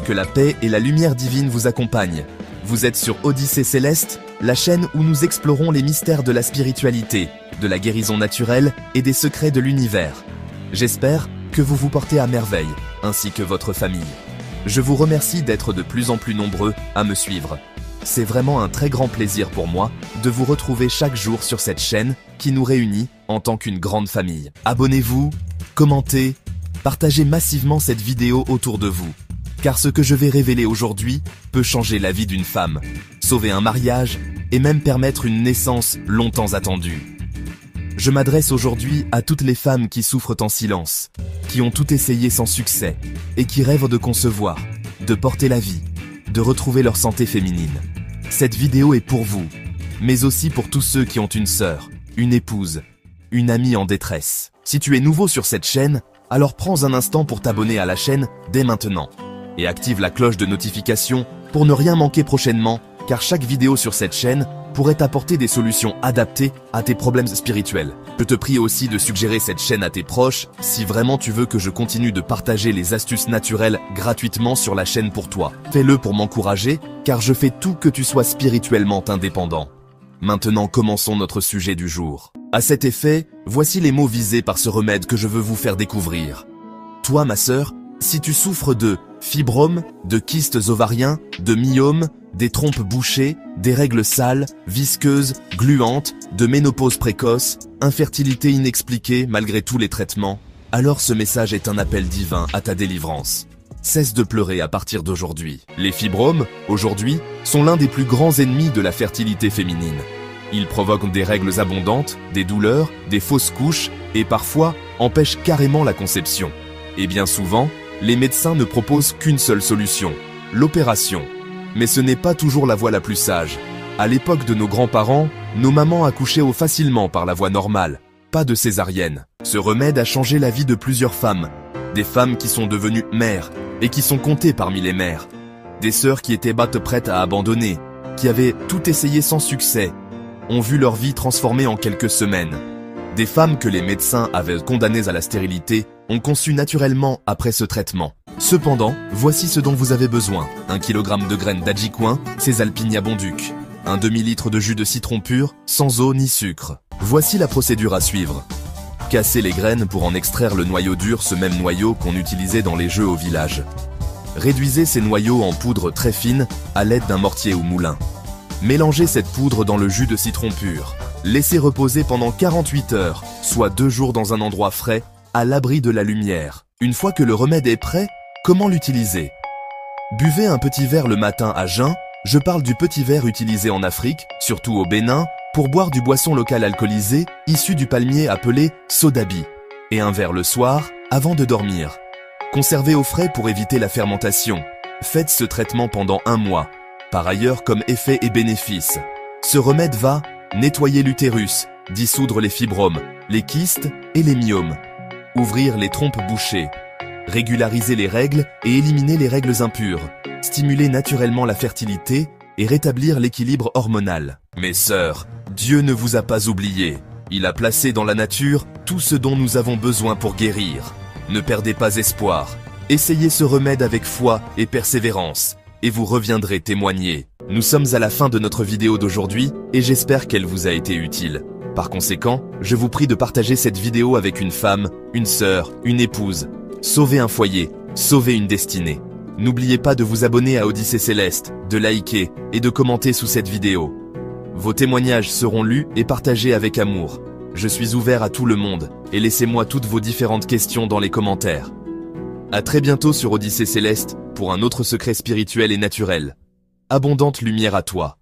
Que la paix et la lumière divine vous accompagnent. Vous êtes sur Odyssée Céleste, la chaîne où nous explorons les mystères de la spiritualité, de la guérison naturelle et des secrets de l'univers. J'espère que vous vous portez à merveille, ainsi que votre famille. Je vous remercie d'être de plus en plus nombreux à me suivre. C'est vraiment un très grand plaisir pour moi de vous retrouver chaque jour sur cette chaîne qui nous réunit en tant qu'une grande famille. Abonnez-vous, commentez, partagez massivement cette vidéo autour de vous. Car ce que je vais révéler aujourd'hui peut changer la vie d'une femme, sauver un mariage et même permettre une naissance longtemps attendue. Je m'adresse aujourd'hui à toutes les femmes qui souffrent en silence, qui ont tout essayé sans succès et qui rêvent de concevoir, de porter la vie, de retrouver leur santé féminine. Cette vidéo est pour vous, mais aussi pour tous ceux qui ont une sœur, une épouse, une amie en détresse. Si tu es nouveau sur cette chaîne, alors prends un instant pour t'abonner à la chaîne dès maintenant. Et active la cloche de notification pour ne rien manquer prochainement, car chaque vidéo sur cette chaîne pourrait t'apporter des solutions adaptées à tes problèmes spirituels. Je te prie aussi de suggérer cette chaîne à tes proches si vraiment tu veux que je continue de partager les astuces naturelles gratuitement sur la chaîne pour toi. Fais-le pour m'encourager, car je fais tout que tu sois spirituellement indépendant. Maintenant, commençons notre sujet du jour. À cet effet, voici les mots visés par ce remède que je veux vous faire découvrir. Toi, ma sœur, si tu souffres de fibromes, de kystes ovariens, de myomes, des trompes bouchées, des règles sales, visqueuses, gluantes, de ménopause précoce, infertilité inexpliquée malgré tous les traitements, alors ce message est un appel divin à ta délivrance. Cesse de pleurer à partir d'aujourd'hui. Les fibromes, aujourd'hui, sont l'un des plus grands ennemis de la fertilité féminine. Ils provoquent des règles abondantes, des douleurs, des fausses couches et parfois empêchent carrément la conception. Et bien souvent, les médecins ne proposent qu'une seule solution, l'opération. Mais ce n'est pas toujours la voie la plus sage. À l'époque de nos grands-parents, nos mamans accouchaient facilement par la voie normale, pas de césarienne. Ce remède a changé la vie de plusieurs femmes. Des femmes qui sont devenues mères et qui sont comptées parmi les mères. Des sœurs qui étaient prêtes à abandonner, qui avaient tout essayé sans succès, ont vu leur vie transformée en quelques semaines. Des femmes que les médecins avaient condamnées à la stérilité ont conçu naturellement après ce traitement. Cependant, voici ce dont vous avez besoin. 1 kg de graines d'Adjicoin, Césalpinia bonduc. 1 demi-litre de jus de citron pur, sans eau ni sucre. Voici la procédure à suivre. Casser les graines pour en extraire le noyau dur, ce même noyau qu'on utilisait dans les jeux au village. Réduisez ces noyaux en poudre très fine à l'aide d'un mortier ou moulin. Mélangez cette poudre dans le jus de citron pur. Laissez reposer pendant 48 heures, soit 2 jours dans un endroit frais, à l'abri de la lumière. Une fois que le remède est prêt, comment l'utiliser? Buvez un petit verre le matin à jeun. Je parle du petit verre utilisé en Afrique, surtout au Bénin, pour boire du boisson local alcoolisé issu du palmier appelé sodabi. Et un verre le soir, avant de dormir. Conservez au frais pour éviter la fermentation. Faites ce traitement pendant 1 mois. Par ailleurs, comme effet et bénéfice, ce remède va nettoyer l'utérus, dissoudre les fibromes, les kystes et les myomes, ouvrir les trompes bouchées, régulariser les règles et éliminer les règles impures, stimuler naturellement la fertilité et rétablir l'équilibre hormonal. Mes sœurs, Dieu ne vous a pas oublié. Il a placé dans la nature tout ce dont nous avons besoin pour guérir. Ne perdez pas espoir. Essayez ce remède avec foi et persévérance, et vous reviendrez témoigner. Nous sommes à la fin de notre vidéo d'aujourd'hui, et j'espère qu'elle vous a été utile. Par conséquent, je vous prie de partager cette vidéo avec une femme, une sœur, une épouse. Sauvez un foyer, sauvez une destinée. N'oubliez pas de vous abonner à Odyssée Céleste, de liker et de commenter sous cette vidéo. Vos témoignages seront lus et partagés avec amour. Je suis ouvert à tout le monde, et laissez-moi toutes vos différentes questions dans les commentaires. À très bientôt sur Odyssée Céleste pour un autre secret spirituel et naturel. Abondante lumière à toi.